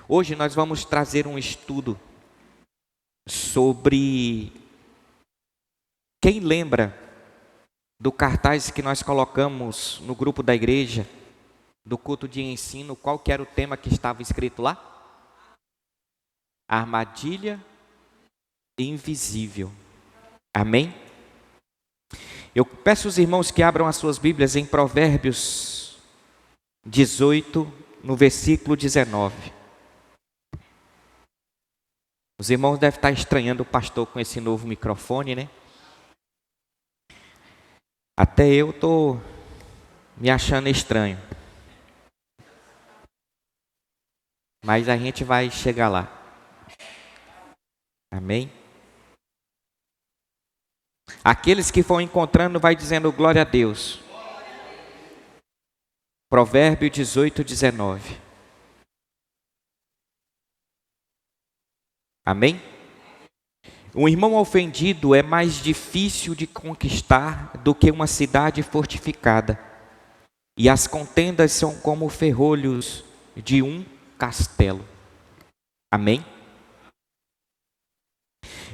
Hoje nós vamos trazer um estudo sobre quem lembra do cartaz que nós colocamos no grupo da igreja, do culto de ensino. Qual que era o tema que estava escrito lá? Armadilha invisível. Amém? Eu peço aos irmãos que abram as suas Bíblias em Provérbios 18, no versículo 19. Os irmãos devem estar estranhando o pastor com esse novo microfone, né? Até eu estou me achando estranho. Mas a gente vai chegar lá. Amém? Aqueles que vão encontrando vai dizendo glória a Deus. Provérbio 18, 19. Amém? Um irmão ofendido é mais difícil de conquistar do que uma cidade fortificada. E as contendas são como ferrolhos de um castelo. Amém?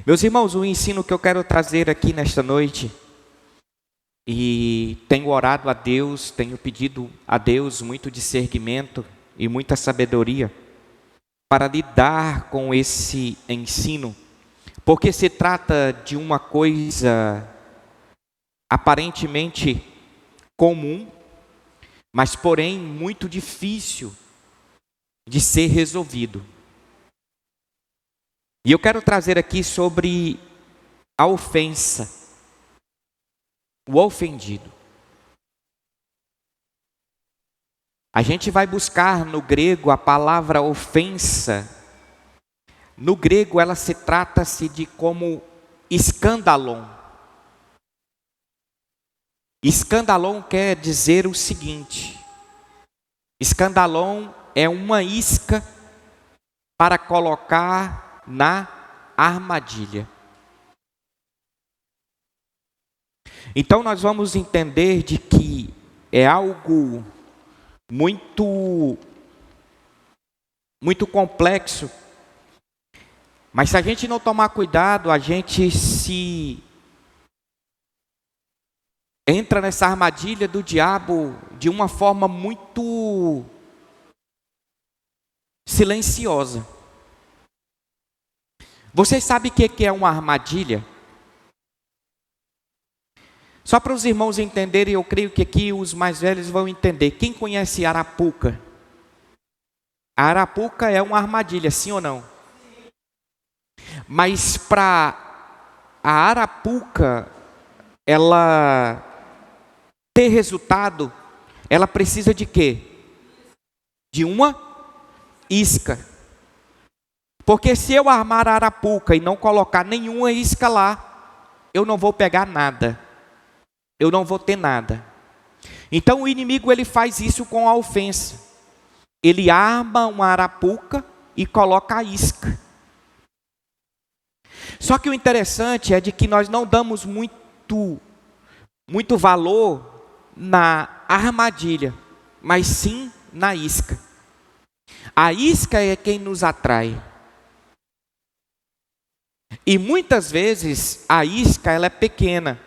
Meus irmãos, o ensino que eu quero trazer aqui nesta noite, e tenho orado a Deus, tenho pedido a Deus muito discernimento e muita sabedoria para lidar com esse ensino, porque se trata de uma coisa aparentemente comum, mas porém muito difícil de ser resolvido. E eu quero trazer aqui sobre a ofensa, o ofendido. A gente vai buscar no grego a palavra ofensa. No grego ela se trata-se de como escandalon. Escandalon quer dizer o seguinte: escandalon é uma isca para colocar na armadilha. Então nós vamos entender de que é algo muito complexo, mas se a gente não tomar cuidado, a gente se entra nessa armadilha do diabo de uma forma muito silenciosa. Vocês sabem o que é uma armadilha? Só para os irmãos entenderem, eu creio que aqui os mais velhos vão entender. Quem conhece arapuca? A arapuca é uma armadilha, sim ou não? Mas para a arapuca, ela ter resultado, ela precisa de quê? De uma isca. Porque se eu armar a arapuca e não colocar nenhuma isca lá, eu não vou pegar nada. Eu não vou ter nada. Então o inimigo ele faz isso com a ofensa. Ele arma uma arapuca e coloca a isca. Só que o interessante é de que nós não damos muito valor na armadilha, mas sim na isca. A isca é quem nos atrai. E muitas vezes a isca ela é pequena.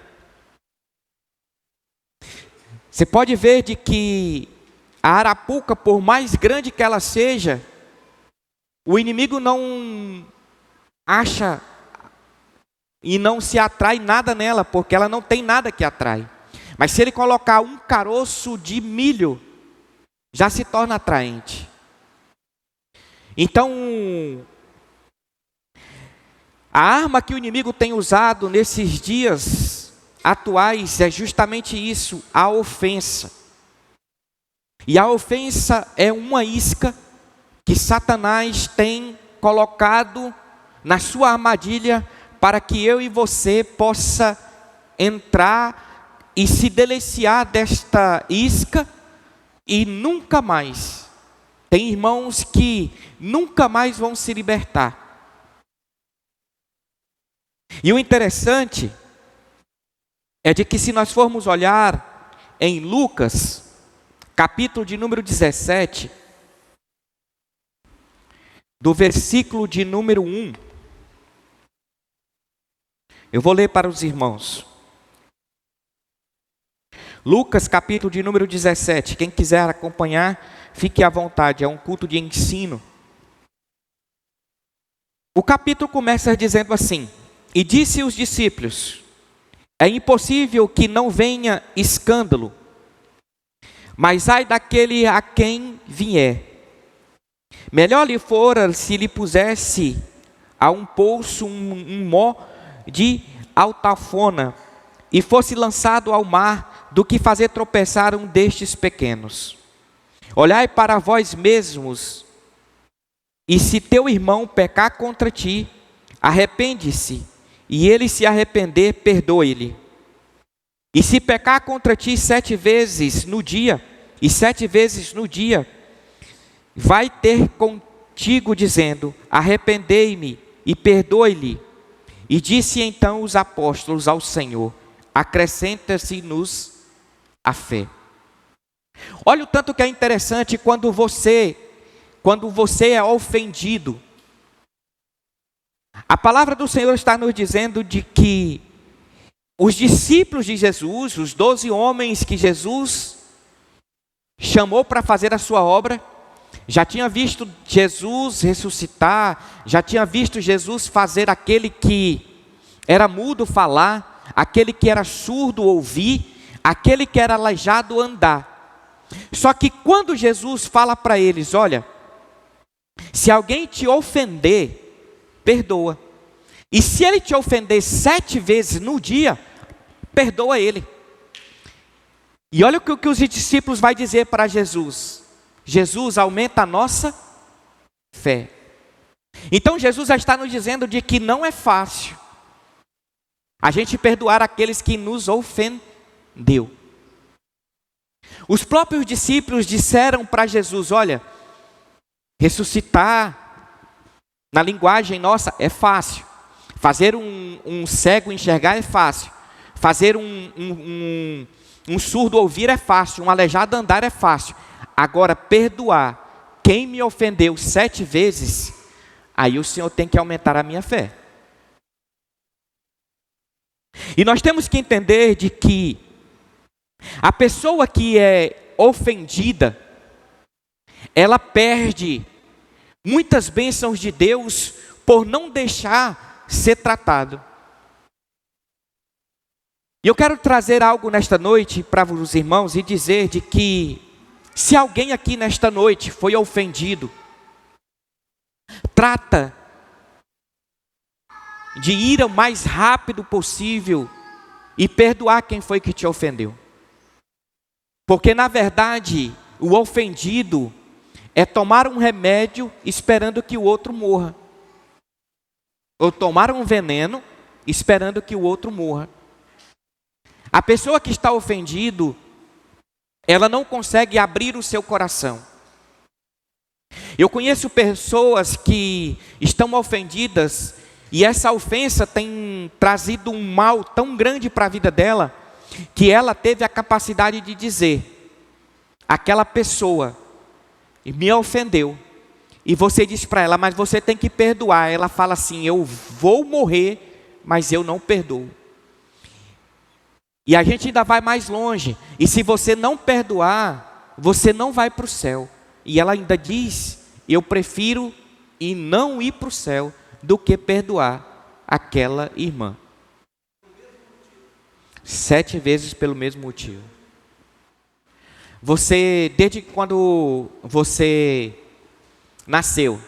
Você pode ver de que a arapuca, por mais grande que ela seja, o inimigo não acha e não se atrai nada nela, porque ela não tem nada que atrai. Mas se ele colocar um caroço de milho, já se torna atraente. Então, a arma que o inimigo tem usado nesses dias atuais é justamente isso, a ofensa. E a ofensa é uma isca que Satanás tem colocado na sua armadilha para que eu e você possa entrar e se deliciar desta isca e nunca mais. Tem irmãos que nunca mais vão se libertar. E o interessante é de que se nós formos olhar em Lucas, capítulo de número 17, do versículo de número 1. Eu vou ler para os irmãos. Lucas, capítulo de número 17. Quem quiser acompanhar, fique à vontade. É um culto de ensino. O capítulo começa dizendo assim: E disse os discípulos: É impossível que não venha escândalo, mas ai daquele a quem vier. Melhor lhe fora se lhe pusesse a um poço um mó de altafona e fosse lançado ao mar, do que fazer tropeçar um destes pequenos. Olhai para vós mesmos, e se teu irmão pecar contra ti, arrepende-se, e ele se arrepender, perdoe-lhe. E se pecar contra ti 7 vezes no dia, e 7 vezes no dia, vai ter contigo dizendo: arrependei-me, e perdoe-lhe. E disse então os apóstolos ao Senhor: acrescenta-se-nos a fé. Olha o tanto que é interessante quando você é ofendido. A palavra do Senhor está nos dizendo de que os discípulos de Jesus, os 12 homens que Jesus chamou para fazer a sua obra, já tinha visto Jesus ressuscitar, já tinha visto Jesus fazer aquele que era mudo falar, aquele que era surdo ouvir, aquele que era aleijado andar. Só que quando Jesus fala para eles: olha, se alguém te ofender, perdoa. E se ele te ofender 7 vezes no dia, perdoa ele. E olha o que os discípulos vão dizer para Jesus: Jesus, aumenta a nossa fé. Então Jesus já está nos dizendo de que não é fácil a gente perdoar aqueles que nos ofendeu. Os próprios discípulos disseram para Jesus: olha, ressuscitar, na linguagem nossa, é fácil. Fazer um cego enxergar é fácil. Fazer um surdo ouvir é fácil. Um aleijado andar é fácil. Agora, perdoar quem me ofendeu 7 vezes, aí o Senhor tem que aumentar a minha fé. E nós temos que entender de que a pessoa que é ofendida, ela perde muitas bênçãos de Deus por não deixar ser tratado. E eu quero trazer algo nesta noite para os irmãos e dizer de que se alguém aqui nesta noite foi ofendido, trata de ir o mais rápido possível e perdoar quem foi que te ofendeu. Porque na verdade, o ofendido é tomar um remédio esperando que o outro morra. Ou tomar um veneno esperando que o outro morra. A pessoa que está ofendido, ela não consegue abrir o seu coração. Eu conheço pessoas que estão ofendidas e essa ofensa tem trazido um mal tão grande para a vida dela, que ela teve a capacidade de dizer: aquela pessoa me ofendeu. E você diz para ela: mas você tem que perdoar. Ela fala assim: eu vou morrer, mas eu não perdoo. E a gente ainda vai mais longe. E se você não perdoar, você não vai para o céu. E ela ainda diz: eu prefiro ir não ir para o céu do que perdoar aquela irmã. 7 vezes pelo mesmo motivo. Você, desde quando você nasceu,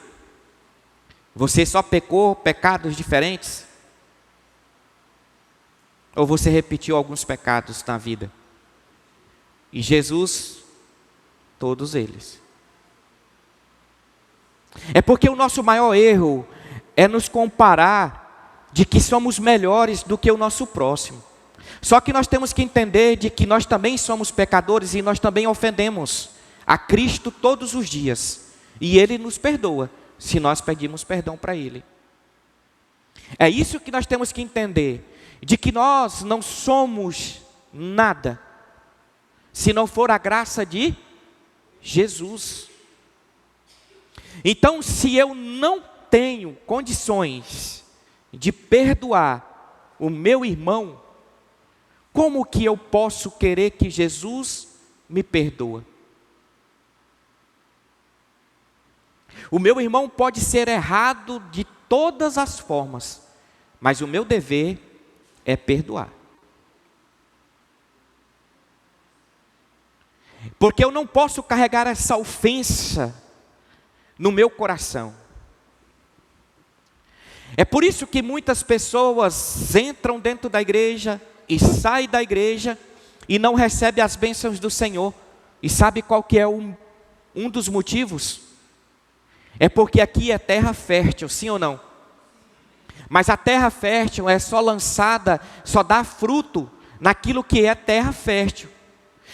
você só pecou pecados diferentes? Ou você repetiu alguns pecados na vida? E Jesus, todos eles. É porque o nosso maior erro é nos comparar de que somos melhores do que o nosso próximo. Só que nós temos que entender de que nós também somos pecadores e nós também ofendemos a Cristo todos os dias. E Ele nos perdoa, se nós pedimos perdão para Ele. É isso que nós temos que entender, de que nós não somos nada, se não for a graça de Jesus. Então, se eu não tenho condições de perdoar o meu irmão, como que eu posso querer que Jesus me perdoa? O meu irmão pode ser errado de todas as formas, mas o meu dever é perdoar. Porque eu não posso carregar essa ofensa no meu coração. É por isso que muitas pessoas entram dentro da igreja e saem da igreja e não recebem as bênçãos do Senhor. E sabe qual que é um dos motivos? É porque aqui é terra fértil, sim ou não? Mas a terra fértil é só lançada, só dá fruto naquilo que é terra fértil.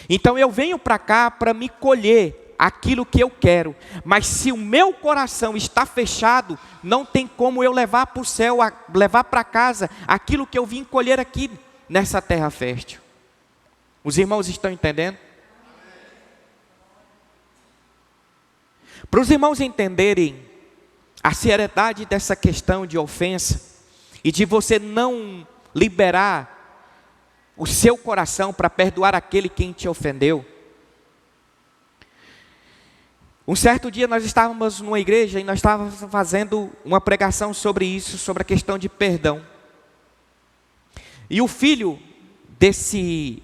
Então eu venho para cá para me colher aquilo que eu quero. Mas se o meu coração está fechado, não tem como eu levar para o céu, levar para casa aquilo que eu vim colher aqui nessa terra fértil. Os irmãos estão entendendo? Para os irmãos entenderem a seriedade dessa questão de ofensa e de você não liberar o seu coração para perdoar aquele quem te ofendeu. Um certo dia nós estávamos numa igreja e nós estávamos fazendo uma pregação sobre isso, sobre a questão de perdão. E o filho desse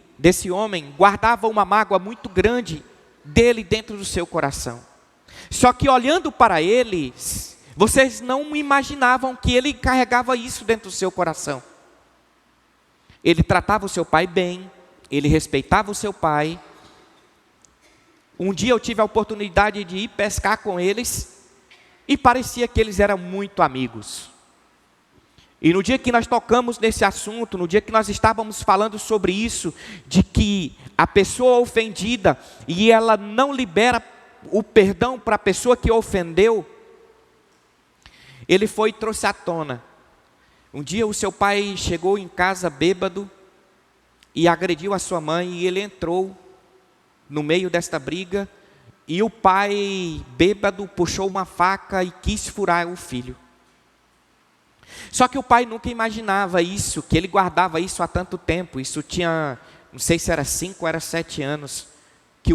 homem guardava uma mágoa muito grande dele dentro do seu coração. Só que olhando para eles, vocês não imaginavam que ele carregava isso dentro do seu coração. Ele tratava o seu pai bem, ele respeitava o seu pai. Um dia eu tive a oportunidade de ir pescar com eles e parecia que eles eram muito amigos. E no dia que nós tocamos nesse assunto, no dia que nós estávamos falando sobre isso, de que a pessoa ofendida e ela não libera o perdão para a pessoa que ofendeu, ele foi e trouxe à tona. Um dia o seu pai chegou em casa bêbado e agrediu a sua mãe e ele entrou no meio desta briga e o pai bêbado puxou uma faca e quis furar o filho. Só que o pai nunca imaginava isso, que ele guardava isso há tanto tempo. Isso tinha, não sei se era 5 ou era 7 anos, que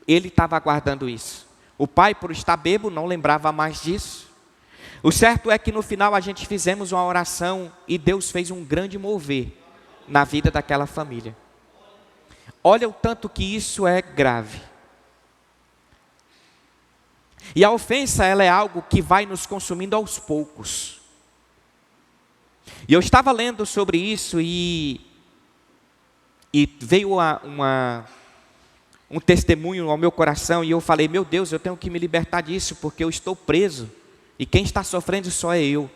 ele estava guardando isso. O pai, por estar bêbado, não lembrava mais disso. O certo é que no final a gente fizemos uma oração e Deus fez um grande mover na vida daquela família. Olha o tanto que isso é grave. E a ofensa, ela é algo que vai nos consumindo aos poucos. E eu estava lendo sobre isso e veio um testemunho ao meu coração e eu falei, meu Deus, eu tenho que me libertar disso porque eu estou preso e quem está sofrendo só é eu.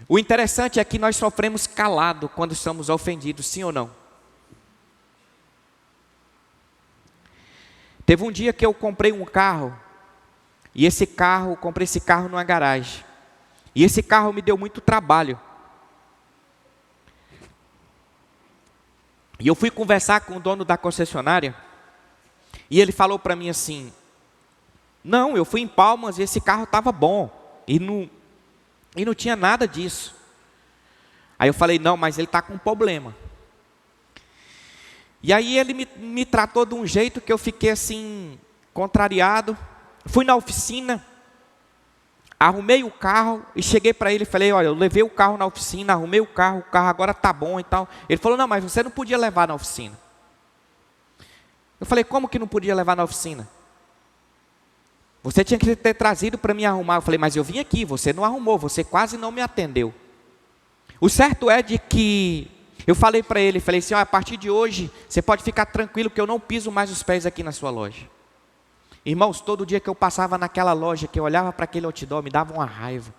O interessante é que nós sofremos calado quando somos ofendidos, sim ou não? Teve um dia que eu comprei um carro e comprei esse carro numa garagem. E esse carro me deu muito trabalho. E eu fui conversar com o dono da concessionária e ele falou para mim assim, não, eu fui em Palmas e esse carro estava bom e não tinha nada disso. Aí eu falei, não, mas ele está com um problema. E aí ele me tratou de um jeito que eu fiquei assim, contrariado. Fui na oficina, arrumei o carro e cheguei para ele e falei, olha, eu levei o carro na oficina, arrumei o carro agora está bom e tal. Ele falou, não, mas você não podia levar na oficina. Eu falei, como que não podia levar na oficina? Você tinha que ter trazido para me arrumar. Eu falei, mas eu vim aqui, você não arrumou, você quase não me atendeu. O certo é de que eu falei para ele, falei assim, a partir de hoje, você pode ficar tranquilo que eu não piso mais os pés aqui na sua loja. Irmãos, todo dia que eu passava naquela loja, que eu olhava para aquele outdoor, me dava uma raiva.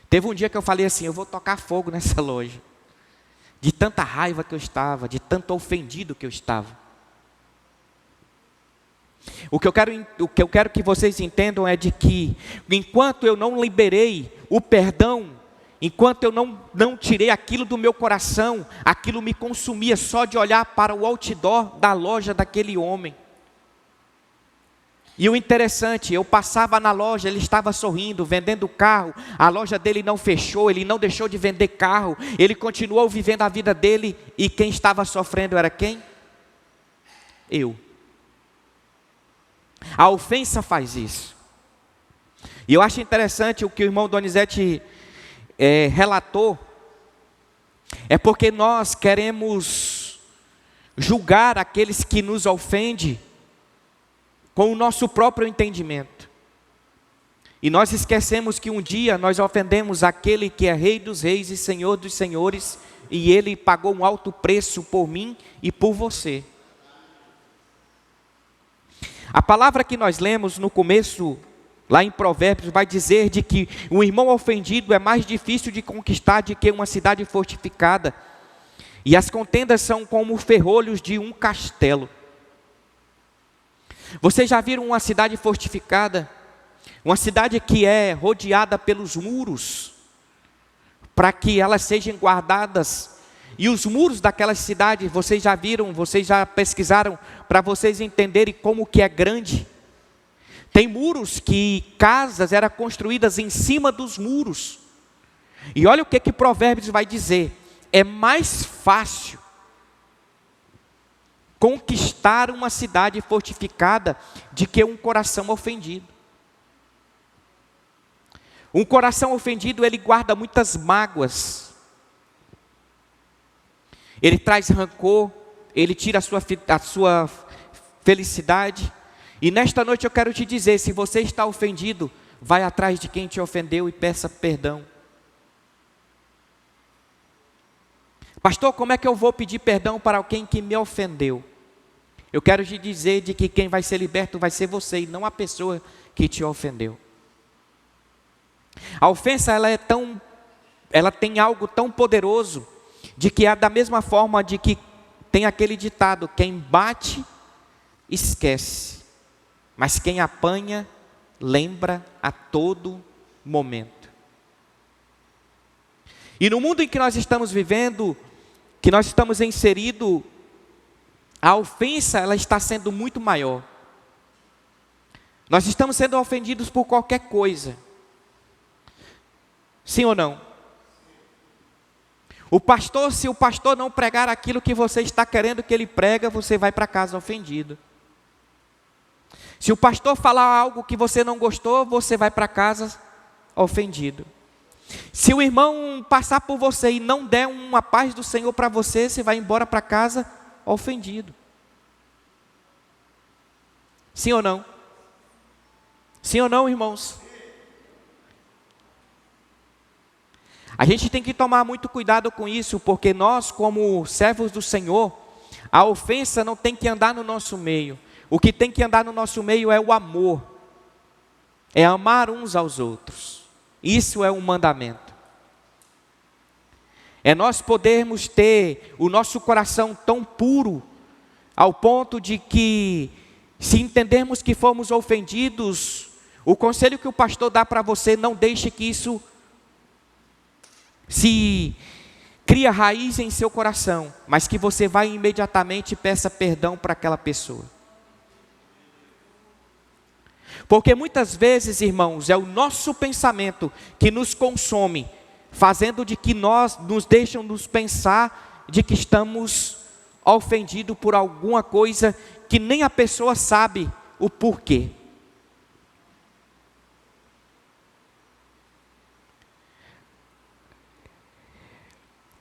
Teve um dia que eu falei assim, eu vou tocar fogo nessa loja. De tanta raiva que eu estava, de tanto ofendido que eu estava. O que eu quero que vocês entendam é de que, enquanto eu não liberei o perdão, enquanto eu não tirei aquilo do meu coração, aquilo me consumia só de olhar para o outdoor da loja daquele homem. E o interessante, eu passava na loja, ele estava sorrindo, vendendo carro, a loja dele não fechou, ele não deixou de vender carro, ele continuou vivendo a vida dele, e quem estava sofrendo era quem? Eu. A ofensa faz isso. E eu acho interessante o que o irmão Donizete relatou, é porque nós queremos julgar aqueles que nos ofendem com o nosso próprio entendimento. E nós esquecemos que um dia nós ofendemos aquele que é Rei dos Reis e Senhor dos Senhores, e Ele pagou um alto preço por mim e por você. A palavra que nós lemos no começo, lá em Provérbios, vai dizer de que um irmão ofendido é mais difícil de conquistar do que uma cidade fortificada. E as contendas são como ferrolhos de um castelo. Vocês já viram uma cidade fortificada? Uma cidade que é rodeada pelos muros, para que elas sejam guardadas. E os muros daquela cidade, vocês já viram, vocês já pesquisaram, para vocês entenderem como que é grande. Tem muros que casas eram construídas em cima dos muros. E olha o que Provérbios vai dizer. É mais fácil conquistar uma cidade fortificada de que um coração ofendido. Um coração ofendido, ele guarda muitas mágoas. Ele traz rancor, ele tira a sua felicidade. E nesta noite eu quero te dizer, se você está ofendido, vai atrás de quem te ofendeu e peça perdão. Pastor, como é que eu vou pedir perdão para alguém que me ofendeu? Eu quero te dizer de que quem vai ser liberto vai ser você e não a pessoa que te ofendeu. A ofensa, ela tem algo tão poderoso, de que é da mesma forma de que tem aquele ditado, quem bate, esquece, mas quem apanha, lembra a todo momento. E no mundo em que nós estamos vivendo, que nós estamos inseridos, a ofensa, ela está sendo muito maior. Nós estamos sendo ofendidos por qualquer coisa. Sim ou não? Se o pastor não pregar aquilo que você está querendo que ele prega, você vai para casa ofendido. Se o pastor falar algo que você não gostou, você vai para casa ofendido. Se o irmão passar por você e não der uma paz do Senhor para você, você vai embora para casa ofendido. Sim ou não? Sim ou não, irmãos? A gente tem que tomar muito cuidado com isso, porque nós, como servos do Senhor, a ofensa não tem que andar no nosso meio. O que tem que andar no nosso meio é o amor. É amar uns aos outros. Isso é um mandamento. É nós podermos ter o nosso coração tão puro, ao ponto de que, se entendermos que fomos ofendidos, o conselho que o pastor dá para você, não deixe que isso se cria raiz em seu coração, mas que você vá imediatamente e peça perdão para aquela pessoa. Porque muitas vezes, irmãos, é o nosso pensamento que nos consome, fazendo de que nos deixam nos pensar de que estamos ofendidos por alguma coisa que nem a pessoa sabe o porquê.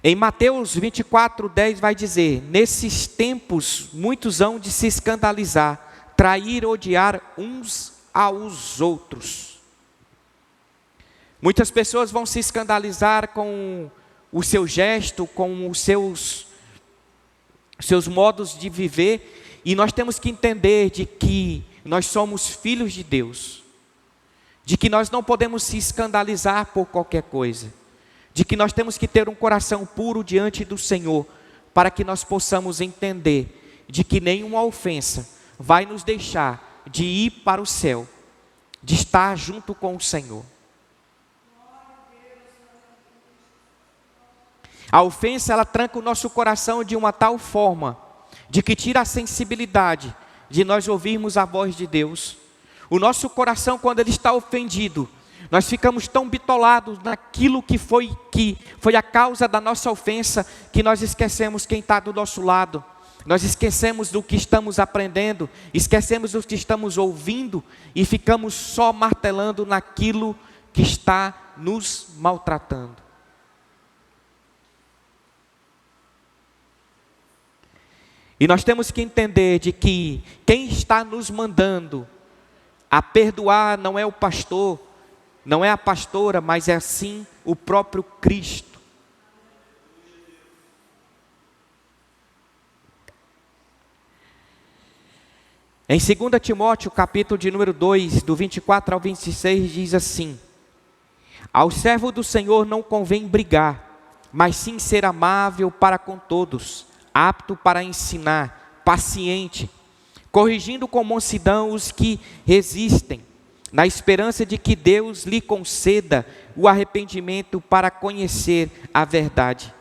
Em Mateus 24:10 vai dizer: nesses tempos muitos hão de se escandalizar, trair, odiar uns aos outros. Muitas pessoas vão se escandalizar com o seu gesto, com os seus modos de viver, e nós temos que entender de que nós somos filhos de Deus, de que nós não podemos se escandalizar por qualquer coisa, de que nós temos que ter um coração puro diante do Senhor, para que nós possamos entender de que nenhuma ofensa vai nos deixar de ir para o céu, de estar junto com o Senhor. A ofensa, ela tranca o nosso coração de uma tal forma, de que tira a sensibilidade de nós ouvirmos a voz de Deus, O nosso coração, quando ele está ofendido, nós ficamos tão bitolados naquilo que foi a causa da nossa ofensa, que nós esquecemos quem está do nosso lado. Nós esquecemos do que estamos aprendendo, esquecemos do que estamos ouvindo e ficamos só martelando naquilo que está nos maltratando. E nós temos que entender de que quem está nos mandando a perdoar não é o pastor, não é a pastora, mas é sim o próprio Cristo. Em 2 Timóteo, capítulo de número 2, do 24 ao 26, diz assim: ao servo do Senhor não convém brigar, mas sim ser amável para com todos, apto para ensinar, paciente, corrigindo com mansidão os que resistem, na esperança de que Deus lhe conceda o arrependimento para conhecer a verdade,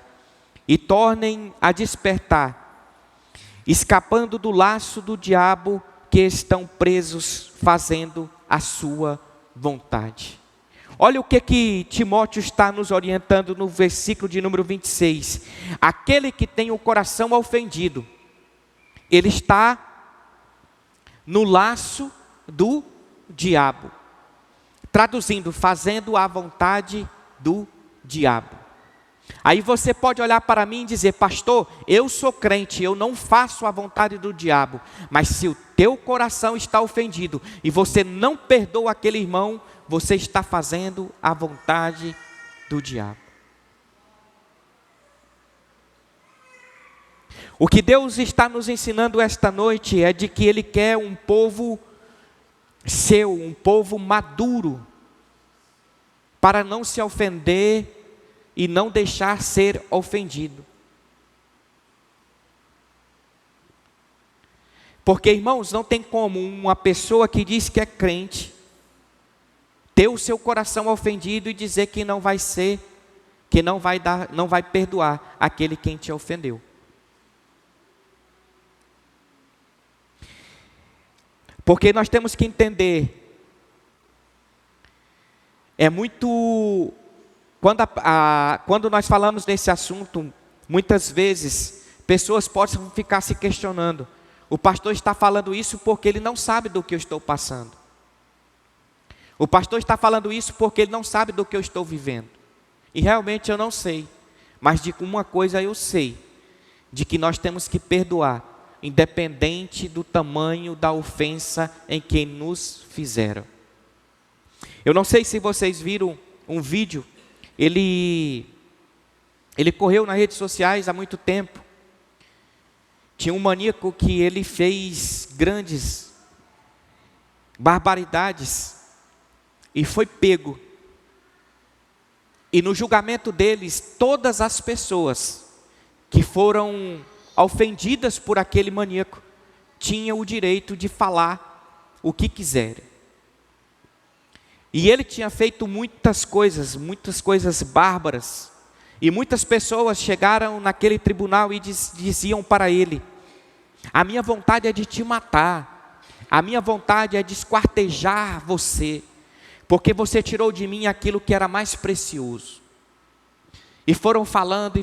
e tornem a despertar, escapando do laço do diabo, que estão presos fazendo a sua vontade. Olha o que Timóteo está nos orientando no versículo de número 26. Aquele que tem o coração ofendido, ele está no laço do diabo. Traduzindo, fazendo a vontade do diabo. Aí você pode olhar para mim e dizer: pastor, eu sou crente, eu não faço a vontade do diabo. Mas se o teu coração está ofendido e você não perdoa aquele irmão, você está fazendo a vontade do diabo. O que Deus está nos ensinando esta noite é de que Ele quer um povo seu, um povo maduro, para não se ofender e não deixar ser ofendido. Porque, irmãos, não tem como uma pessoa que diz que é crente ter o seu coração ofendido e dizer que não vai ser, que não vai perdoar aquele quem te ofendeu. Porque nós temos que entender, quando nós falamos nesse assunto, muitas vezes, pessoas podem ficar se questionando: o pastor está falando isso porque ele não sabe do que eu estou passando. O pastor está falando isso porque ele não sabe do que eu estou vivendo. E realmente eu não sei. Mas de uma coisa eu sei: de que nós temos que perdoar, independente do tamanho da ofensa em que nos fizeram. Eu não sei se vocês viram um vídeo, ele correu nas redes sociais há muito tempo. Tinha um maníaco que ele fez grandes barbaridades e foi pego. E no julgamento deles, todas as pessoas que foram ofendidas por aquele maníaco tinham o direito de falar o que quiserem. E ele tinha feito muitas coisas bárbaras. E muitas pessoas chegaram naquele tribunal e diziam para ele: a minha vontade é de te matar, a minha vontade é de esquartejar você, porque você tirou de mim aquilo que era mais precioso. E foram falando,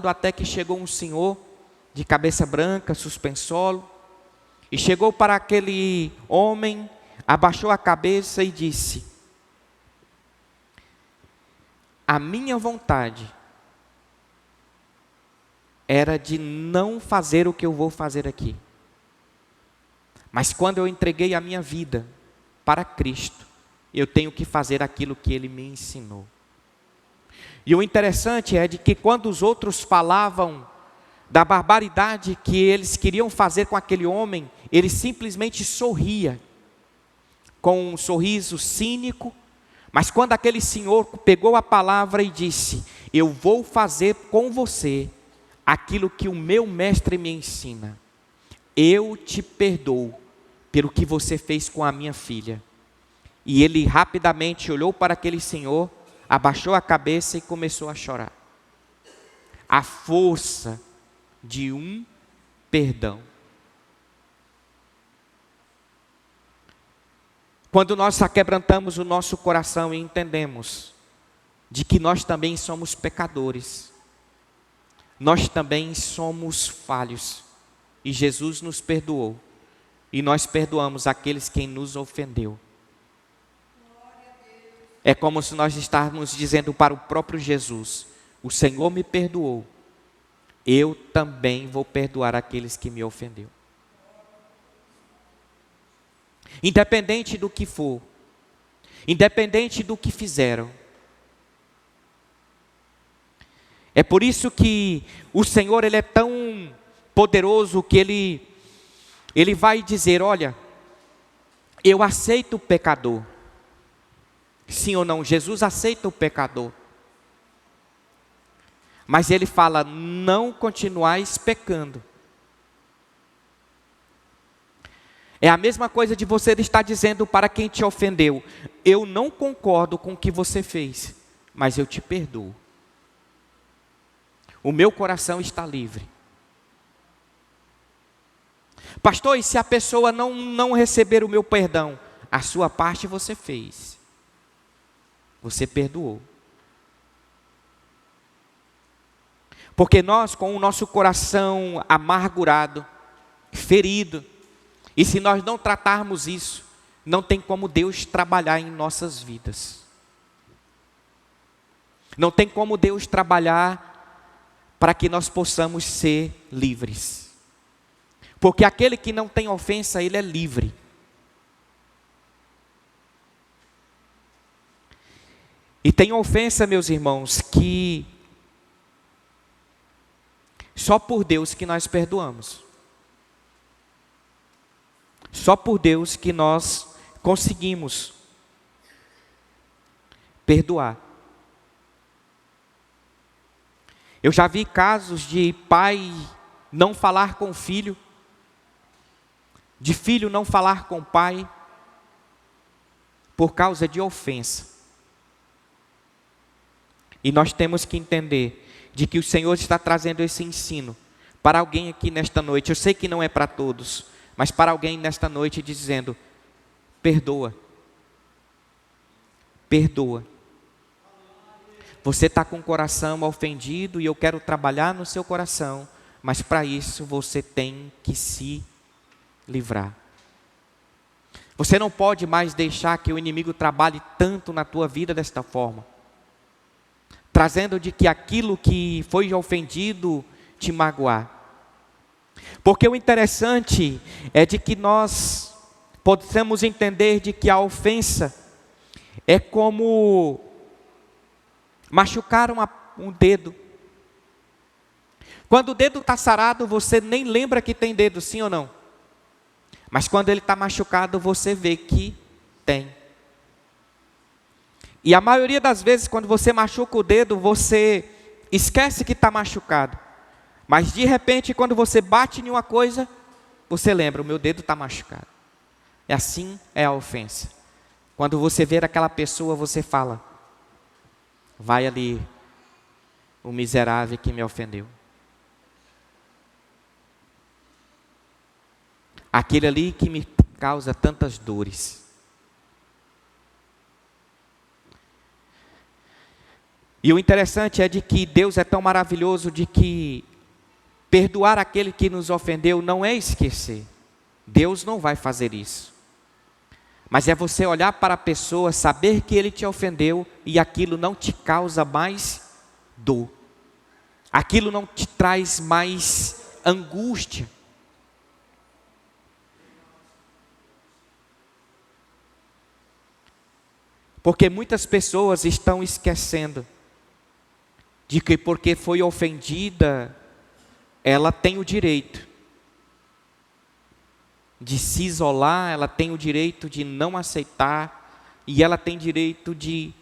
até que chegou um senhor de cabeça branca, suspensolo, e chegou para aquele homem, abaixou a cabeça e disse: a minha vontade era de não fazer o que eu vou fazer aqui. Mas quando eu entreguei a minha vida para Cristo, eu tenho que fazer aquilo que Ele me ensinou. E o interessante é de que quando os outros falavam da barbaridade que eles queriam fazer com aquele homem, ele simplesmente sorria, com um sorriso cínico. Mas quando aquele senhor pegou a palavra e disse: eu vou fazer com você aquilo que o meu mestre me ensina, eu te perdoo pelo que você fez com a minha filha. E ele rapidamente olhou para aquele senhor, abaixou a cabeça e começou a chorar. A força de um perdão. Quando nós aquebrantamos o nosso coração e entendemos de que nós também somos pecadores, nós também somos falhos, e Jesus nos perdoou, e nós perdoamos aqueles quem nos ofendeu. É como se nós estávamos dizendo para o próprio Jesus: o Senhor me perdoou, eu também vou perdoar aqueles que me ofendeu. Independente do que for, independente do que fizeram. É por isso que o Senhor, Ele é tão poderoso que Ele vai dizer: olha, eu aceito o pecador. Sim ou não? Jesus aceita o pecador. Mas Ele fala: não continuais pecando. É a mesma coisa de você estar dizendo para quem te ofendeu: eu não concordo com o que você fez, mas eu te perdoo. O meu coração está livre. Pastor, e se a pessoa não receber o meu perdão? A sua parte você fez. Você perdoou. Porque nós, com o nosso coração amargurado, ferido, e se nós não tratarmos isso, não tem como Deus trabalhar em nossas vidas. Não tem como Deus trabalhar para que nós possamos ser livres. Porque aquele que não tem ofensa, ele é livre. E tem ofensa, meus irmãos, que só por Deus que nós perdoamos. Só por Deus que nós conseguimos perdoar. Eu já vi casos de pai não falar com o filho, de filho não falar com o pai, por causa de ofensa. E nós temos que entender de que o Senhor está trazendo esse ensino para alguém aqui nesta noite. Eu sei que não é para todos, mas para alguém nesta noite, dizendo: perdoa. Perdoa. Você está com o coração ofendido e eu quero trabalhar no seu coração, mas para isso você tem que se livrar. Você não pode mais deixar que o inimigo trabalhe tanto na tua vida desta forma, trazendo de que aquilo que foi ofendido te magoar. Porque o interessante é de que nós possamos entender de que a ofensa é como machucar um dedo. Quando o dedo está sarado, você nem lembra que tem dedo, sim ou não? Mas quando ele está machucado, você vê que tem. E a maioria das vezes, quando você machuca o dedo, você esquece que está machucado. Mas de repente, quando você bate em uma coisa, você lembra: o meu dedo está machucado. E assim é a ofensa. Quando você vê aquela pessoa, você fala: vai ali o miserável que me ofendeu. Aquele ali que me causa tantas dores. E o interessante é de que Deus é tão maravilhoso de que perdoar aquele que nos ofendeu não é esquecer. Deus não vai fazer isso. Mas é você olhar para a pessoa, saber que ele te ofendeu e aquilo não te causa mais dor. Aquilo não te traz mais angústia. Porque muitas pessoas estão esquecendo de que porque foi ofendida, ela tem o direito de se isolar, ela tem o direito de não aceitar, e ela tem direito de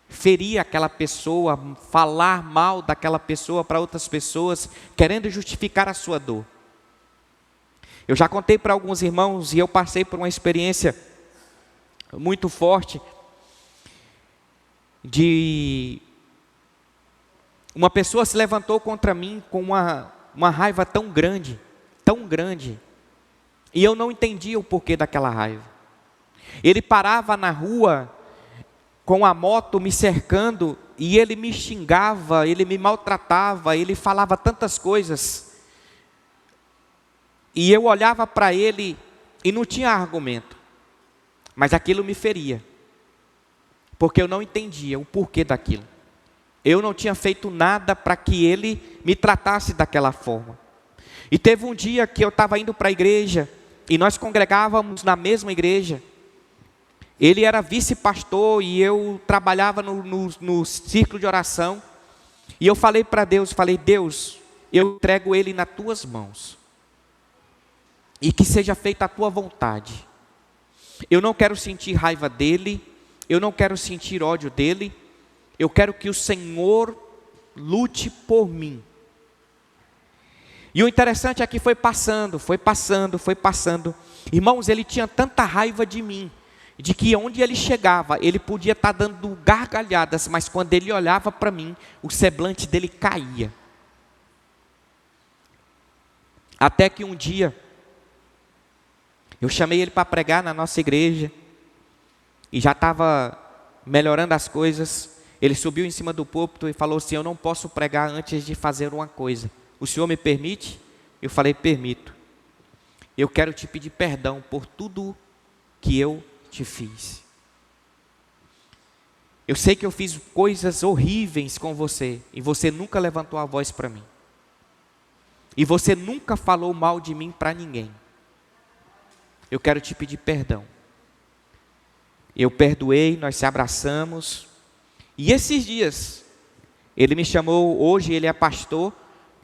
ferir aquela pessoa, falar mal daquela pessoa para outras pessoas, querendo justificar a sua dor. Eu já contei para alguns irmãos, e eu passei por uma experiência muito forte, de uma pessoa se levantou contra mim com uma raiva tão grande, e eu não entendia o porquê daquela raiva. Ele parava na rua com a moto me cercando e ele me xingava, ele me maltratava, ele falava tantas coisas. E eu olhava para ele e não tinha argumento, mas aquilo me feria, porque eu não entendia o porquê daquilo. Eu não tinha feito nada para que ele me tratasse daquela forma. E teve um dia que eu estava indo para a igreja, e nós congregávamos na mesma igreja. Ele era vice-pastor e eu trabalhava no círculo de oração. E eu falei para Deus, Deus, eu entrego ele nas tuas mãos. E que seja feita a tua vontade. Eu não quero sentir raiva dele, eu não quero sentir ódio dele. Eu quero que o Senhor lute por mim. E o interessante é que foi passando. Irmãos, ele tinha tanta raiva de mim, de que onde ele chegava, ele podia estar dando gargalhadas, mas quando ele olhava para mim, o semblante dele caía. Até que um dia, eu chamei ele para pregar na nossa igreja, e já estava melhorando as coisas. Ele subiu em cima do púlpito e falou assim: eu não posso pregar antes de fazer uma coisa. O senhor me permite? Eu falei: permito. Eu quero te pedir perdão por tudo que eu te fiz. Eu sei que eu fiz coisas horríveis com você, e você nunca levantou a voz para mim. E você nunca falou mal de mim para ninguém. Eu quero te pedir perdão. Eu perdoei, nós se abraçamos. E esses dias, ele me chamou, hoje ele é pastor,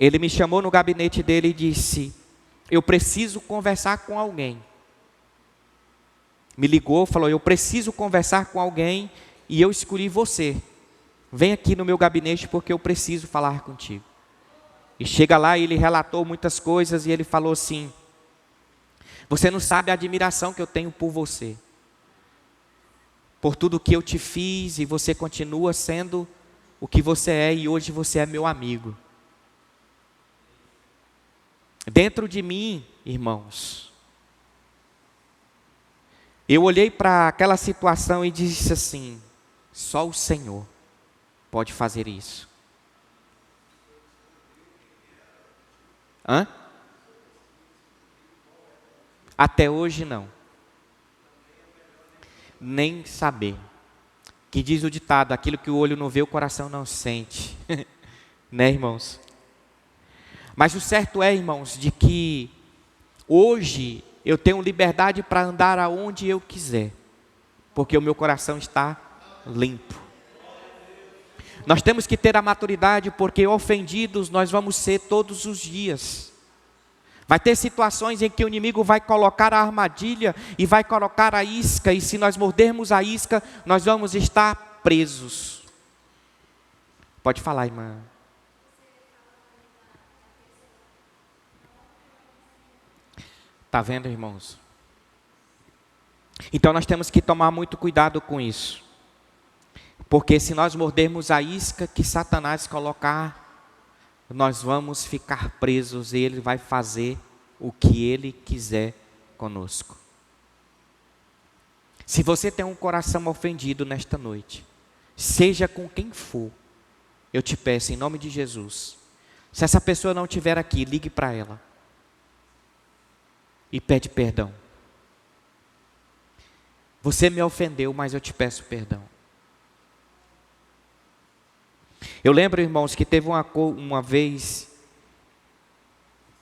ele me chamou no gabinete dele e disse: eu preciso conversar com alguém. Me ligou, falou: eu preciso conversar com alguém e eu escolhi você. Vem aqui no meu gabinete porque eu preciso falar contigo. E chega lá e ele relatou muitas coisas e ele falou assim: você não sabe a admiração que eu tenho por você. Por tudo que eu te fiz, e você continua sendo o que você é, e hoje você é meu amigo. Dentro de mim, irmãos, eu olhei para aquela situação e disse assim: só o Senhor pode fazer isso. Até hoje não. Nem saber. Que diz o ditado: aquilo que o olho não vê, o coração não sente. Né, irmãos? Mas o certo é, irmãos, de que hoje eu tenho liberdade para andar aonde eu quiser, porque o meu coração está limpo. Nós temos que ter a maturidade, porque ofendidos nós vamos ser todos os dias. Vai ter situações em que o inimigo vai colocar a armadilha e vai colocar a isca, e se nós mordermos a isca, nós vamos estar presos. Pode falar, irmã. Está vendo, irmãos? Então nós temos que tomar muito cuidado com isso. Porque se nós mordermos a isca que Satanás colocar, nós vamos ficar presos e ele vai fazer o que ele quiser conosco. Se você tem um coração ofendido nesta noite, seja com quem for, eu te peço em nome de Jesus, se essa pessoa não estiver aqui, ligue para ela e pede perdão. Você me ofendeu, mas eu te peço perdão. Eu lembro, irmãos, que teve uma vez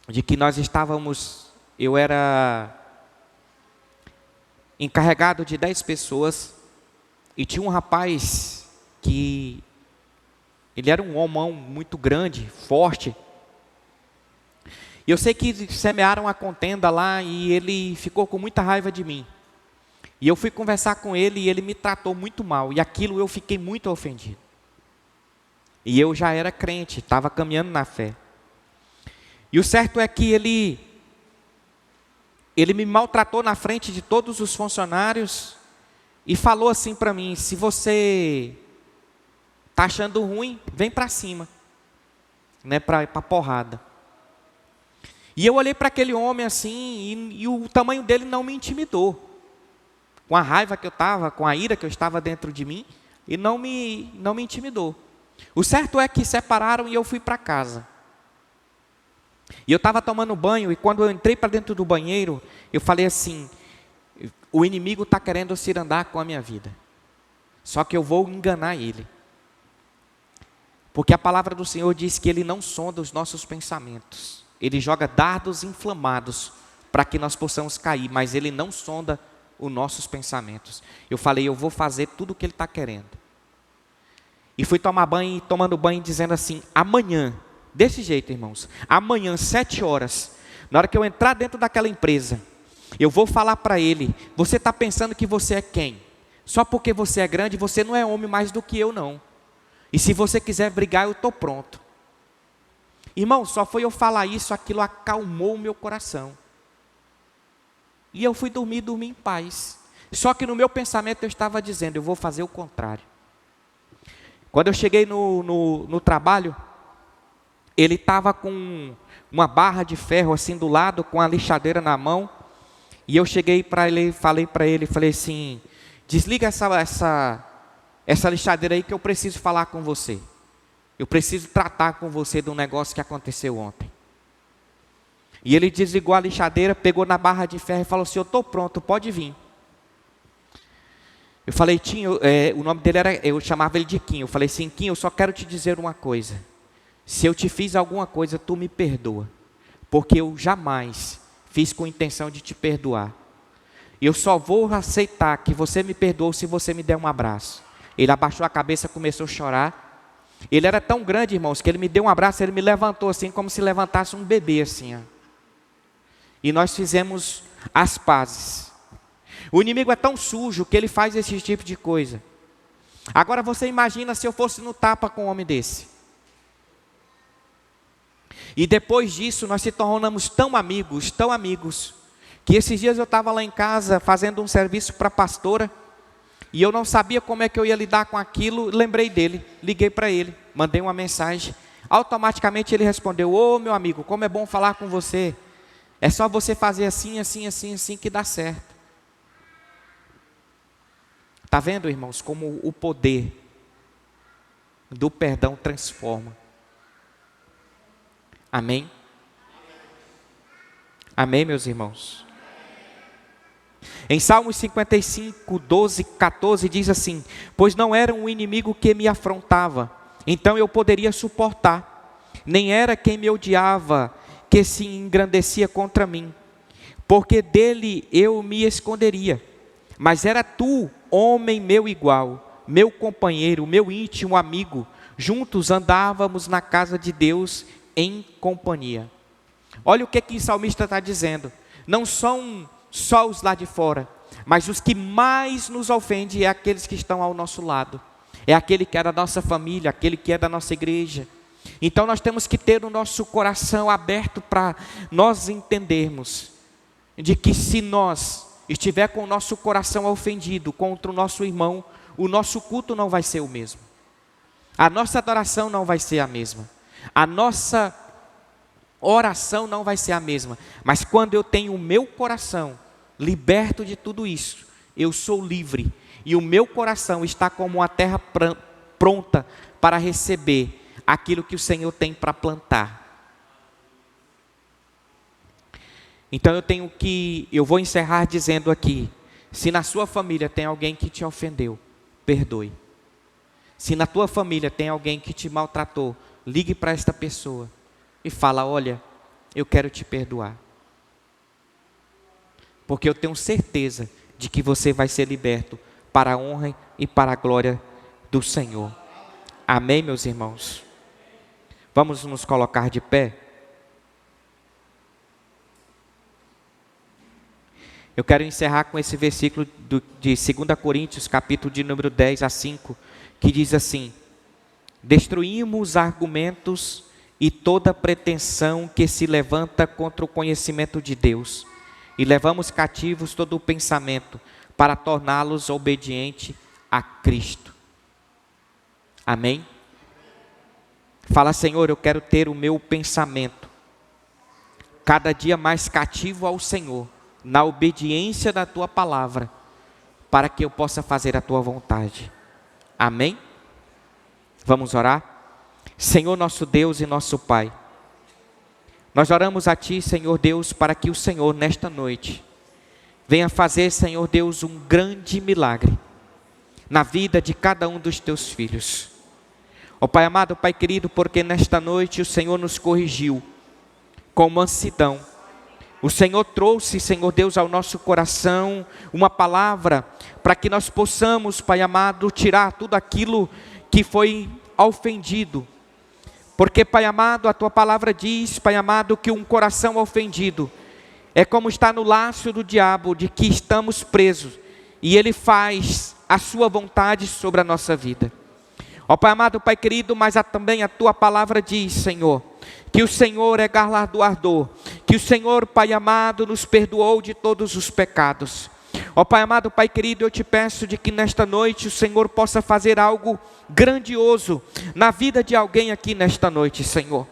de que nós estávamos, eu era encarregado de 10 pessoas e tinha um rapaz que ele era um homão muito grande, forte. E eu sei que semearam a contenda lá e ele ficou com muita raiva de mim. E eu fui conversar com ele e ele me tratou muito mal, e aquilo eu fiquei muito ofendido. E eu já era crente, estava caminhando na fé. E o certo é que ele me maltratou na frente de todos os funcionários e falou assim para mim: se você está achando ruim, vem para cima, né, para ir para porrada. E eu olhei para aquele homem assim, e o tamanho dele não me intimidou. com a raiva que eu estava, com a ira que eu estava dentro de mim, e não me intimidou. O certo é que separaram e eu fui para casa. E eu estava tomando banho, e quando eu entrei para dentro do banheiro, eu falei assim: o inimigo está querendo se andar com a minha vida, só que eu vou enganar ele. Porque a palavra do Senhor diz que Ele não sonda os nossos pensamentos. Ele joga dardos inflamados para que nós possamos cair, mas Ele não sonda os nossos pensamentos. Eu falei: eu vou fazer tudo o que Ele está querendo. E fui tomar banho, tomando banho, dizendo assim: amanhã, desse jeito, irmãos, amanhã, 7 horas, na hora que eu entrar dentro daquela empresa, eu vou falar para ele: você está pensando que você é quem? Só porque você é grande, você não é homem mais do que eu, não. E se você quiser brigar, eu estou pronto. Irmão, só foi eu falar isso, aquilo acalmou o meu coração. E eu fui dormir em paz. Só que no meu pensamento eu estava dizendo: eu vou fazer o contrário. Quando eu cheguei no trabalho, ele estava com uma barra de ferro assim do lado, com a lixadeira na mão. E eu cheguei para ele, falei assim: desliga essa lixadeira aí que eu preciso falar com você. Eu preciso tratar com você de um negócio que aconteceu ontem. E ele desligou a lixadeira, pegou na barra de ferro e falou assim: eu estou pronto, pode vir. Eu falei: Tim, o nome dele era, eu chamava ele de Kim. Eu falei assim: Kim, eu só quero te dizer uma coisa. Se eu te fiz alguma coisa, tu me perdoa. Porque eu jamais fiz com intenção de te perdoar. Eu só vou aceitar que você me perdoou se você me der um abraço. Ele abaixou a cabeça, começou a chorar. Ele era tão grande, irmãos, que ele me deu um abraço, ele me levantou assim, como se levantasse um bebê assim, ó. E nós fizemos as pazes. O inimigo é tão sujo que ele faz esse tipo de coisa. Agora você imagina se eu fosse no tapa com um homem desse. E depois disso nós se tornamos tão amigos, que esses dias eu estava lá em casa fazendo um serviço para a pastora, e eu não sabia como é que eu ia lidar com aquilo. Lembrei dele, liguei para ele, mandei uma mensagem. Automaticamente ele respondeu: ô meu amigo, como é bom falar com você. É só você fazer assim, assim, assim, assim que dá certo. Está vendo, irmãos, como o poder do perdão transforma. Amém? Amém, meus irmãos? Em Salmos 55, 12, 14 diz assim: pois não era um inimigo que me afrontava, então eu poderia suportar. Nem era quem me odiava, que se engrandecia contra mim, porque dele eu me esconderia. Mas era tu, homem meu igual, meu companheiro, meu íntimo amigo. Juntos andávamos na casa de Deus em companhia. Olha o que o salmista está dizendo. Não são só os lá de fora, mas os que mais nos ofendem é aqueles que estão ao nosso lado. É aquele que é da nossa família, aquele que é da nossa igreja. Então nós temos que ter o nosso coração aberto para nós entendermos de que se nós estiver com o nosso coração ofendido contra o nosso irmão, o nosso culto não vai ser o mesmo. A nossa adoração não vai ser a mesma. A nossa oração não vai ser a mesma. Mas quando eu tenho o meu coração liberto de tudo isso, eu sou livre. E o meu coração está como uma terra pronta para receber aquilo que o Senhor tem para plantar. Então eu vou encerrar dizendo aqui: se na sua família tem alguém que te ofendeu, perdoe. Se na tua família tem alguém que te maltratou, ligue para esta pessoa e fala: olha, eu quero te perdoar. Porque eu tenho certeza de que você vai ser liberto para a honra e para a glória do Senhor. Amém, meus irmãos? Vamos nos colocar de pé. Eu quero encerrar com esse versículo de 2 Coríntios, capítulo de número 10 a 5, que diz assim: destruímos argumentos e toda pretensão que se levanta contra o conhecimento de Deus, e levamos cativos todo o pensamento para torná-los obediente a Cristo. Amém? Fala: Senhor, eu quero ter o meu pensamento cada dia mais cativo ao Senhor, na obediência da Tua palavra, para que eu possa fazer a tua vontade. Amém? Vamos orar? Senhor nosso Deus e nosso Pai, nós oramos a Ti, Senhor Deus, para que o Senhor nesta noite venha fazer, Senhor Deus, um grande milagre na vida de cada um dos Teus filhos. Ó Pai amado, Pai querido, porque nesta noite o Senhor nos corrigiu com mansidão. O Senhor trouxe, Senhor Deus, ao nosso coração uma palavra para que nós possamos, Pai amado, tirar tudo aquilo que foi ofendido. Porque, Pai amado, a Tua palavra diz, Pai amado, que um coração ofendido é como estar no laço do diabo, de que estamos presos, e ele faz a sua vontade sobre a nossa vida. Ó Pai amado, Pai querido, mas também a Tua palavra diz, Senhor, que o Senhor é galardoador, que o Senhor, Pai amado, nos perdoou de todos os pecados. Ó Pai amado, Pai querido, eu te peço de que nesta noite o Senhor possa fazer algo grandioso na vida de alguém aqui nesta noite, Senhor.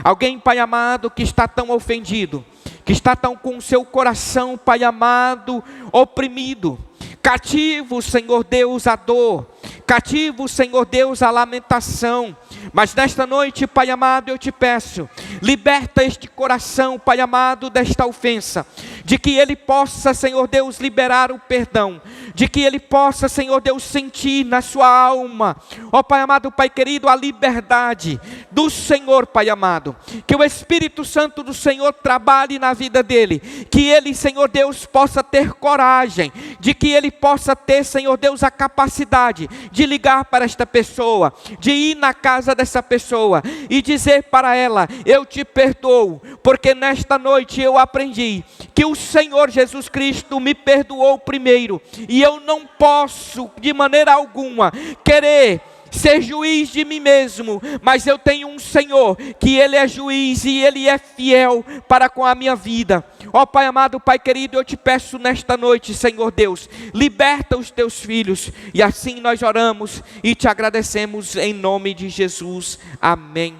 Alguém, Pai amado, que está tão ofendido, que está tão com o seu coração, Pai amado, oprimido, cativo, Senhor Deus, a dor, cativo, Senhor Deus, a lamentação. Mas nesta noite, Pai amado, eu te peço, liberta este coração, Pai amado, desta ofensa, de que ele possa, Senhor Deus, liberar o perdão, de que ele possa, Senhor Deus, sentir na sua alma, ó Pai amado, Pai querido, a liberdade do Senhor, Pai amado, que o Espírito Santo do Senhor trabalhe na vida dele, que ele, Senhor Deus, possa ter coragem, de que ele possa ter, Senhor Deus, a capacidade de ligar para esta pessoa, de ir na casa dessa pessoa e dizer para ela: eu te perdoo, porque nesta noite eu aprendi que o Senhor Jesus Cristo me perdoou primeiro, e eu não posso de maneira alguma querer ser juiz de mim mesmo, mas eu tenho um Senhor que Ele é juiz e Ele é fiel para com a minha vida. Ó Pai amado, Pai querido, eu te peço nesta noite, Senhor Deus, liberta os teus filhos, e assim nós oramos e te agradecemos em nome de Jesus. Amém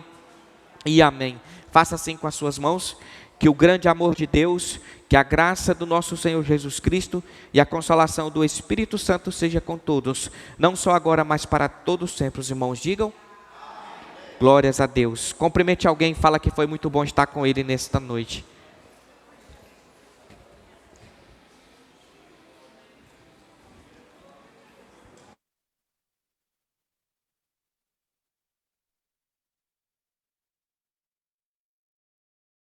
e amém. Faça assim com as suas mãos. Que o grande amor de Deus, que a graça do nosso Senhor Jesus Cristo e a consolação do Espírito Santo seja com todos, não só agora, mas para todos sempre. Os irmãos digam amém. Glórias a Deus. Cumprimente alguém, fala que foi muito bom estar com ele nesta noite.